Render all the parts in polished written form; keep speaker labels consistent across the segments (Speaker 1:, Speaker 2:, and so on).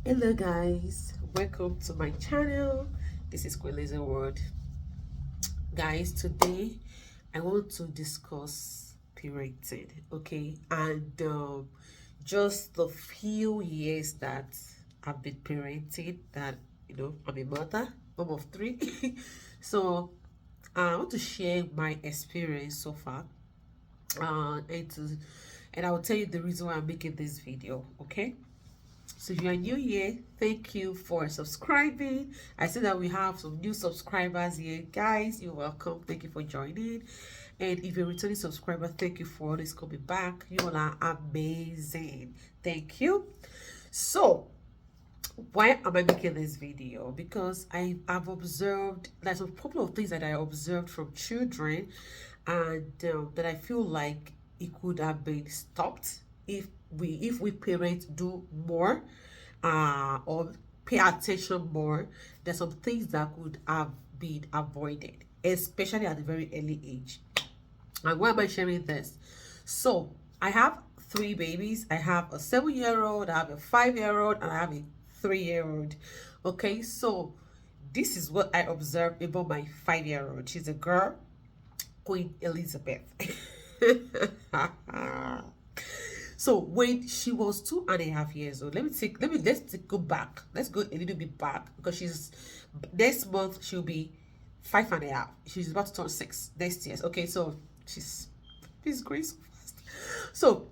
Speaker 1: Hello guys, welcome to my channel. This is Queen Lizzie World. Guys, today I want to discuss parenting, okay? And just the few years that I've been parenting, that I'm a mom of three. So I want to share my experience so far, and I will tell you the reason why I'm making this video, okay? So if you are new here, thank you for subscribing. I see that we have some new subscribers here. Guys, you're welcome. Thank you for joining. And if you're a returning subscriber, thank you for always coming back. You all are amazing. Thank you. So, why am I making this video? Because I've observed, there's a couple of things that I observed from children, and that I feel like it could have been stopped if we parents do more, or pay attention more. There's some things that could have been avoided, especially at a very early age. And why am I sharing this? So I have three babies. I have a 7-year-old, I have a 5-year-old, and I have a 3-year-old. Okay, so this is what I observed about my 5-year-old. She's a girl, Queen Elizabeth. So when she was 2.5 years old, let's go back. Let's go a little bit back, because she's next month she'll be 5.5. She's about to turn 6 next year. Okay, so she's growing so fast. So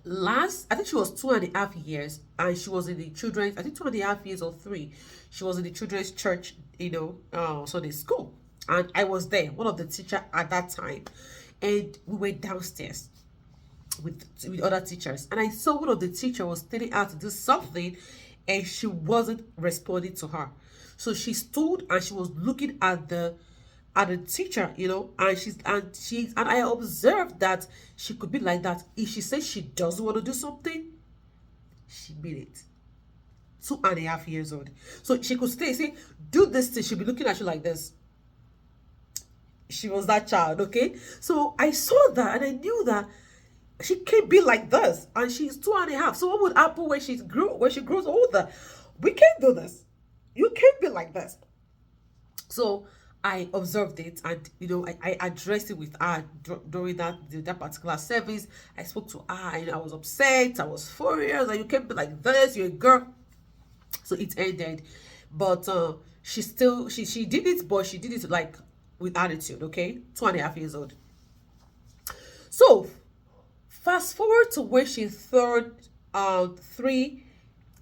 Speaker 1: I think she was 2.5 years, and she was in the children's, I think 2.5 years or 3. She was in the children's church, Sunday school, and I was there, one of the teacher at that time, and we went downstairs with other teachers, and I saw one of the teachers was telling her to do something, and she wasn't responding to her. So she stood and she was looking at the teacher, and I observed that she could be like that. If she says she doesn't want to do something, she made it. 2.5 years old. So she could say, do this thing, she'll be looking at you like this. She was that child, okay? So I saw that, and I knew that she can't be like this, and she's 2.5. So what would happen when she grows older? We can't do this. You can't be like this. So I observed it, and I addressed it with her during that particular service. I spoke to her, and I was upset. I was furious, and you can't be like this. You're a girl. So it ended, but she did it, but she did it like with attitude. Okay, 2.5 years old. So fast forward to when she turned 3,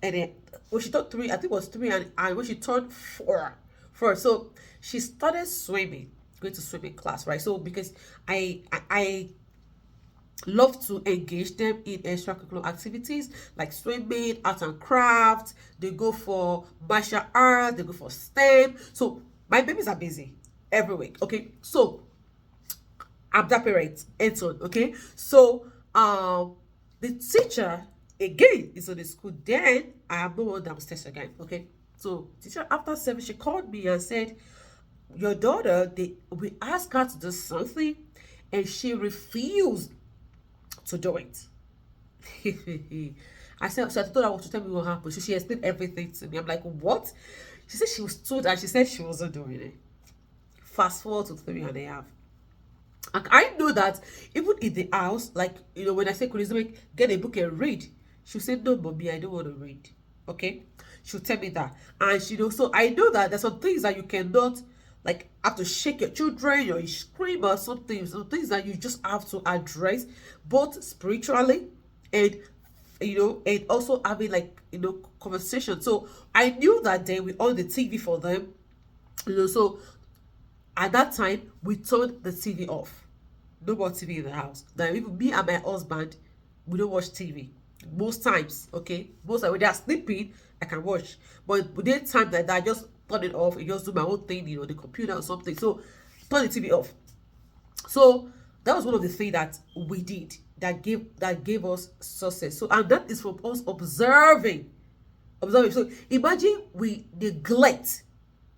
Speaker 1: and then when she turned 3, I think it was 3, and when she turned 4. So she started swimming, going to swimming class, right? So because I love to engage them in extracurricular activities like swimming, art and craft. They go for martial arts, they go for STEM. So my babies are busy every week. Okay, so I'm that parent, Anton. Okay, so the teacher again is on the school. Then I have no one downstairs again. Okay, so teacher after 7, she called me and said, your daughter, we asked her to do something, and she refused to do it. I told her what to tell me what happened. So she explained everything to me. I'm like, what? She said she was told, and she said she wasn't doing it. Fast forward to 3.5. And I know that even in the house, like, when I say, could you get a book and read? She'll say, no, mommy, I don't want to read. Okay? She'll tell me that. And so I know that there's some things that you cannot, like, have to shake your children, or you scream or something. Some things that you just have to address, both spiritually and, and also having, like, conversation. So I knew that day we on the TV for them. So at that time, we turned the TV off. No more TV in the house. Now, even me and my husband, we don't watch TV. Most times, okay? Most times when they are sleeping, I can watch. But within time that I just turn it off and just do my own thing, the computer or something. So, turn the TV off. So, that was one of the things that we did that gave us success. So, and that is from us observing. So, imagine we neglect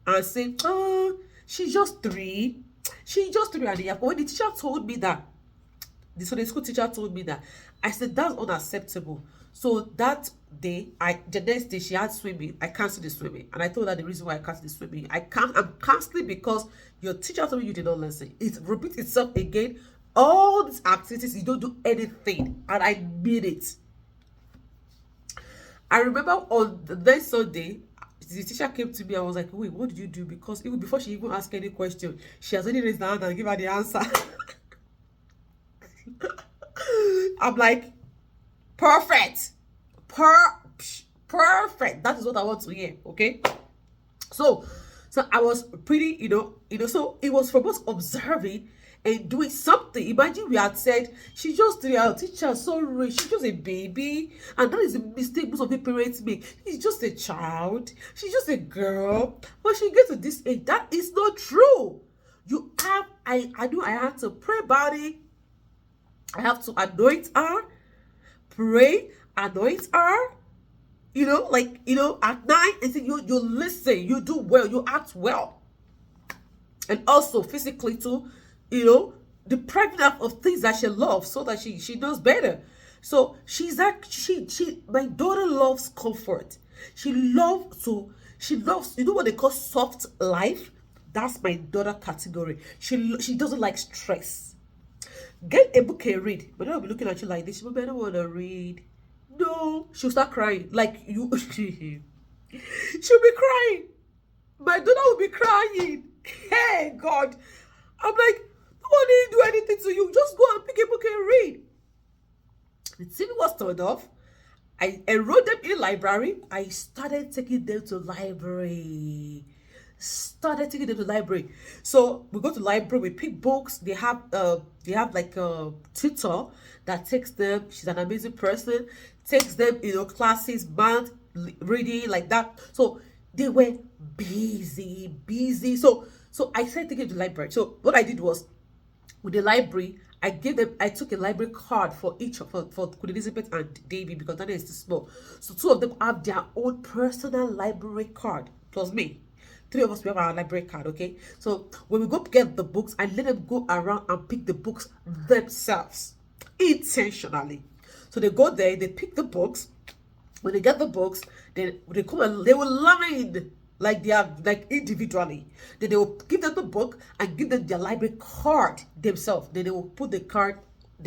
Speaker 1: and say, oh, she's just 3. She's just 3.5. But when the teacher told me that, the Sunday school teacher told me that, I said, that's unacceptable. So that day, the next day she had swimming. I canceled the swimming, and I told her the reason why I canceled the swimming. I'm canceling because your teacher told me you did not listen. It repeats itself again. All these activities, you don't do anything, and I mean it. I remember on the next Sunday, the teacher came to me. I was like, "Wait, what did you do?" Because even before she even asked any question, she has already raised her hand and give her the answer. I'm like, perfect, perfect. That is what I want to hear. Okay, so I was pretty, so it was from us observing and doing something. Imagine we had said, she just did our teacher, sorry, she's just a baby. And that is a mistake most of the parents make. She's just a child. She's just a girl. When she gets to this age, that is not true. You have, I knew I had to pray about it. I have to anoint her, pray, anoint her. At night, and say you listen, you do well, you act well. And also physically too, depriving her of things that she loves so that she knows better. So my daughter loves comfort. She loves, what they call soft life. That's my daughter category. She doesn't like stress. Get a book and read. But I'll be looking at you like this. But I don't want to read. No, she'll start crying. Like you, she'll be crying. My daughter will be crying. Hey, God. I'm like, nobody do anything to you. Just go and pick a book and read. The TV was turned off. I enrolled them in the library. I started taking them to library. So we go to library, we pick books. They have like a tutor that takes them. She's an amazing person. Takes them, classes, math, reading, like that. So they were busy. So I started taking to the library. So what I did was, with the library, I took a library card for each for Queen Elizabeth and Davy, because Daniel is too small. So two of them have their own personal library card, plus me. Three of us, we have our library card, okay? So when we go get the books, I let them go around and pick the books themselves, intentionally. So they go there, they pick the books. When they get the books, then they come and they will line like they are like individually. Then they will give them the book and give them their library card themselves. Then they will put the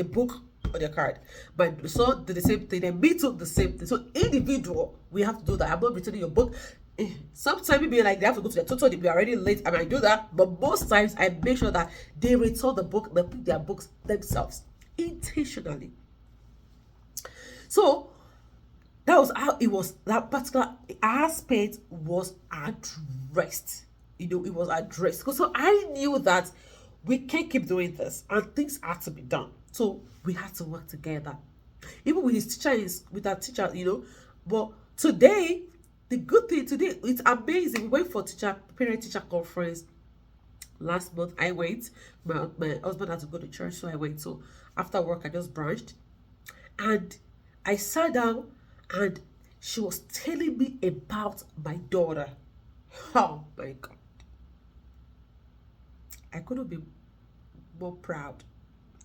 Speaker 1: book on their card. But so did the same thing. Then me too the same thing. So individual, we have to do that. I'm not returning your book. Sometimes maybe like they have to go to their tutor, they'll be already late. I might do that, but most times I make sure that they return the book, they pick their books themselves intentionally. So that was how it was. That particular aspect was addressed. It was addressed. So I knew that we can't keep doing this, and things had to be done. So we had to work together, even with his teacher, with our teacher, But today, the good thing today, it's amazing. We went for parent-teacher conference last month. I went. My husband had to go to church, so I went. So after work, I just branched, and I sat down, and she was telling me about my daughter. Oh my God. I couldn't be more proud.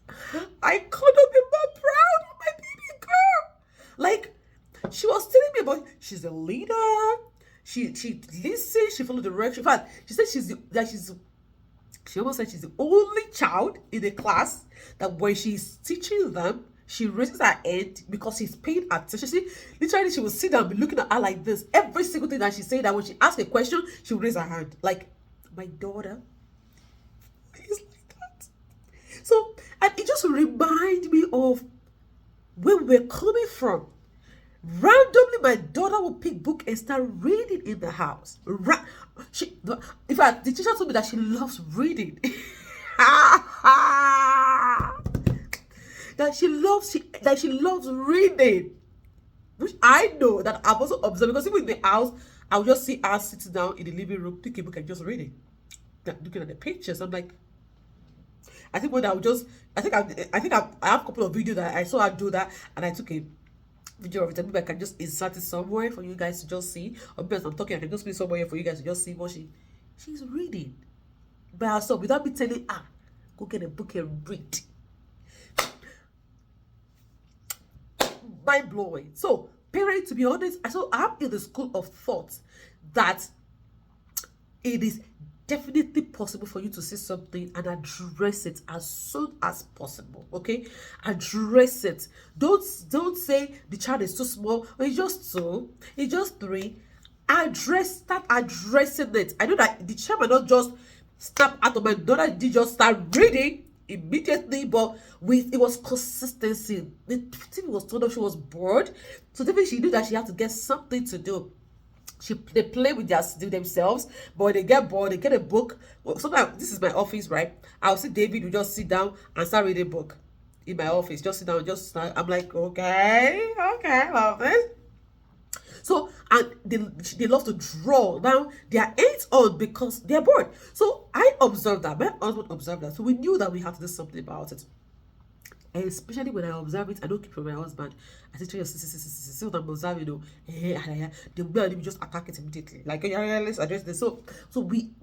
Speaker 1: I couldn't be more proud of my baby girl. Like, she was telling me about, she's a leader. She listens, she followed the direction. In fact, she said she almost said she's the only child in the class that when she's teaching them, she raises her hand because she's paying attention. Literally, she will sit down and be looking at her like this. Every single thing that she said, that when she asks a question, she will raise her hand. Like, my daughter is like that. So, and it just reminds me of where we're coming from. Randomly, my daughter will pick book and start reading in the house. In fact, the teacher told me that she loves reading. that she loves reading, which I know that I've also observed, because even in the house, I'll just see her sitting down in the living room, pick a book and just reading, looking at the pictures. I'm like, I think I have a couple of videos that I saw her do that, and I took a video of it. Maybe I can just insert it somewhere for you guys to just see, or because I'm talking, I can just put it somewhere for you guys to just see what she's reading by herself without me telling her, go get a book and read. mind blowing. So, parents, to be honest, I'm in the school of thought that it is definitely possible for you to see something and address it as soon as possible. Okay, address it. Don't say the child is too small, or it's just 2, it's just 3. Start addressing it. I know that the child might not just snap out of my daughter did just start reading immediately, but it was consistency. The TV was told her she was bored, so definitely she knew that she had to get something to do. They play with themselves, but when they get bored, they get a book. Well, sometimes this is my office, right? I'll see David will just sit down and start reading a book in my office. Just sit down, just start. I'm like, okay, love this. So, and they love to draw. Now, they are hands on because they're bored. So, I observed that. My husband observed that. So, we knew that we had to do something about it. And especially when I observe it, I don't keep from my husband. I say, see what I'm observing, the will just attack it immediately. Like, let's address this. So we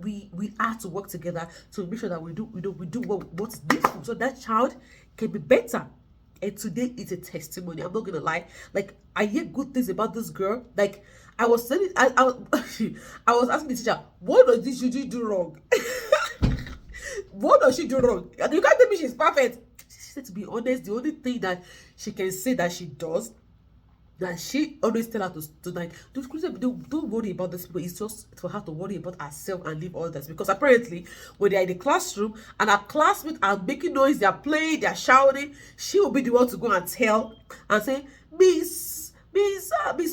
Speaker 1: have to work together to make sure that we do what's needful, so that child can be better. And today is a testimony. I'm not gonna lie. Like, I hear good things about this girl. Like, I was saying, I was asking the teacher, what does she do wrong? What does she do wrong? You can't tell me she's perfect. She said, to be honest, the only thing that she can say that she does, that she always tell her to like, don't worry about this people. It's just for her to worry about herself and leave others. Because apparently, when they're in the classroom and her classmates are making noise, they're playing, they're shouting, she will be the one to go and tell and say, Miss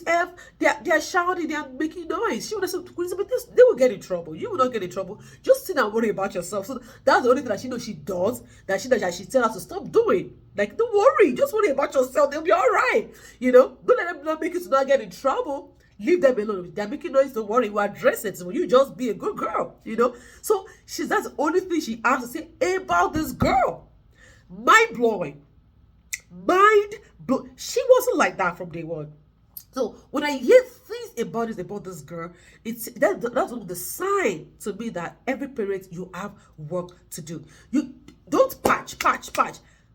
Speaker 1: F, they're shouting, they're making noise. She would have said, they will get in trouble. You will not get in trouble. Just sit and worry about yourself. So that's the only thing that she knows she does, that she tell her to stop doing. Like, don't worry, just worry about yourself. They'll be all right. Don't let them not make you to not get in trouble. Leave them alone. If they're making noise, don't worry, we'll address it. So you just be a good girl, So that's the only thing she has to say about this girl. Mind blowing. She wasn't like that from day one. So when I hear things about this girl, that's one of the sign to me that every parent, you have work to do. You don't patch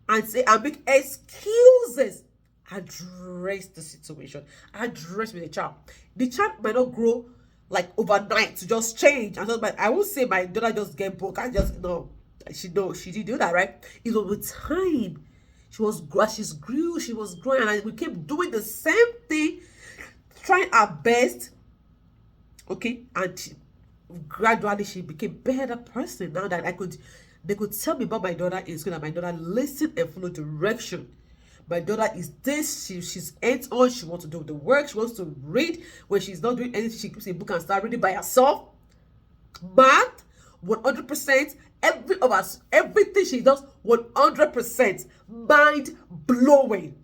Speaker 1: and say and make excuses. Address the situation. Address with the child. The child might not grow like overnight to just change. I won't say my daughter just get broke. She didn't do that, right? It was with time. She was growing, and we kept doing the same thing, trying our best. Okay, and gradually she became a better person. Now that they could tell me about my daughter in school, that my daughter listened and followed direction. My daughter is this. She's hands on. She wants to do the work. She wants to read. When she's not doing anything, she keeps a book and start reading by herself. Math, 100%. Everything she does, 100%. Mind blowing.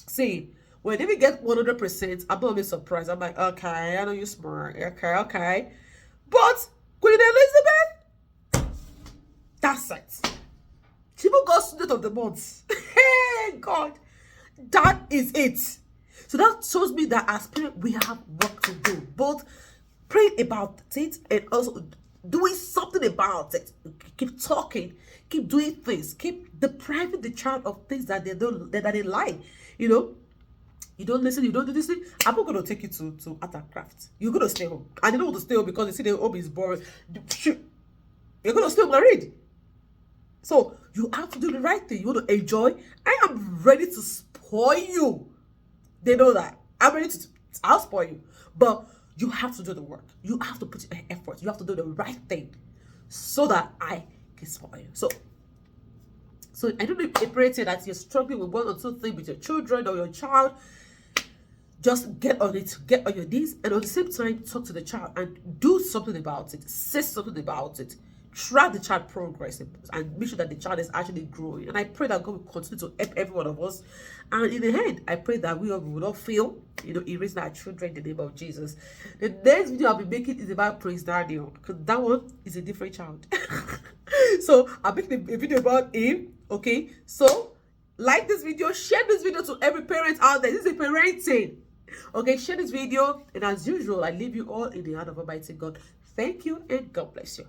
Speaker 1: See, when they get 100%, I'm not always surprised. I'm like, okay, I know you're smart. Okay. But Queen Elizabeth, that's it. She even got student of the month. Hey, God. That is it. So that shows me that as parents, we have work to do. Both praying about it and also doing something about it. Keep talking. Keep doing things. Keep depriving the child of things that they like. You don't listen, you don't do this thing. I'm not going to take you to art and craft. You're going to stay home. And you don't want to stay home because you see the home is boring. You're going to stay home and read. So you have to do the right thing. You want to enjoy. I am ready to spoil you. They know that. I'll spoil you. But you have to do the work. You have to put in effort. You have to do the right thing so that I can spoil you. So I don't know if a parent say that you're struggling with one or two things with your children or your child. Just get on it, get on your knees, and at the same time, talk to the child and do something about it. Say something about it. Track the child progress and make sure that the child is actually growing. And I pray that God will continue to help every one of us. And in the end, I pray that we all will not fail, erasing our children in the name of Jesus. The next video I'll be making is about Prince Daniel, because that one is a different child. So I'll make a video about him. Okay, so like this video, share this video to every parent out there. This is a parenting. Okay, share this video, and as usual, I leave you all in the hand of Almighty God. Thank you, and God bless you.